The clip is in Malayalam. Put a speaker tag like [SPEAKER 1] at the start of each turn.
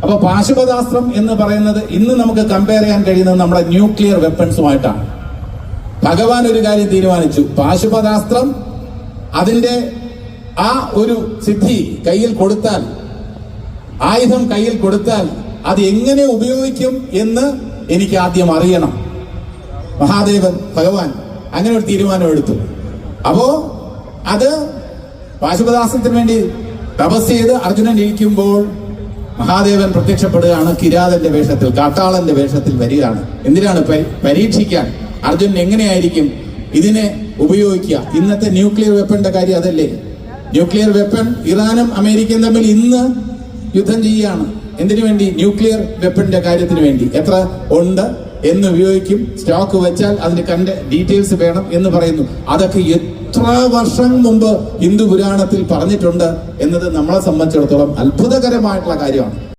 [SPEAKER 1] അപ്പൊ പാശുപതാസ്ത്രം എന്ന് പറയുന്നത് ഇന്ന് നമുക്ക് കമ്പയർ ചെയ്യാൻ കഴിയുന്നത് നമ്മുടെ ന്യൂക്ലിയർ വെപ്പൺസുമായിട്ടാണ്. ഭഗവാൻ ഒരു കാര്യം തീരുമാനിച്ചു, പാശുപതാസ്ത്രം അതിന്റെ ആ ഒരു സിദ്ധി കയ്യിൽ കൊടുത്താൽ, ആയുധം കയ്യിൽ കൊടുത്താൽ അത് എങ്ങനെ ഉപയോഗിക്കും എന്ന് എനിക്ക് ആദ്യം അറിയണം. മഹാദേവൻ ഭഗവാൻ അങ്ങനെ ഒരു തീരുമാനം എടുത്തു. അപ്പോ അത് പാശുപതാസ്ത്രത്തിന് വേണ്ടി തപസ് ചെയ്ത് അർജുനൻ ഇരിക്കുമ്പോൾ മഹാദേവൻ പ്രത്യക്ഷപ്പെടുകയാണ് കിരാതന്റെ വേഷത്തിൽ, കാട്ടാളന്റെ വേഷത്തിൽ വരികയാണ്. എന്തിനാണ്? പരീക്ഷിക്കാൻ അർജുനൻ എങ്ങനെയായിരിക്കും ഇതിനെ ഉപയോഗിക്കുക. ഇന്നത്തെ ന്യൂക്ലിയർ വെപ്പന്റെ കാര്യം അതല്ലേ. ന്യൂക്ലിയർ വെപ്പൺ ഇറാനും അമേരിക്കയും തമ്മിൽ ഇന്ന് യുദ്ധം ചെയ്യുകയാണ്. എന്തിനു വേണ്ടി? ന്യൂക്ലിയർ വെപ്പന്റെ കാര്യത്തിന് വേണ്ടി. എത്ര ഉണ്ട്, എന്ന് ഉപയോഗിക്കും, സ്റ്റോക്ക് വെച്ചാൽ അതിന് കണ്ട ഡീറ്റെയിൽസ് വേണം എന്ന് പറയുന്നു. അതൊക്കെ എത്ര വർഷം മുമ്പ് ഹിന്ദു പുരാണത്തിൽ പറഞ്ഞിട്ടുണ്ട് എന്നത് നമ്മളെ സംബന്ധിച്ചിടത്തോളം അത്ഭുതകരമായിട്ടുള്ള കാര്യമാണ്.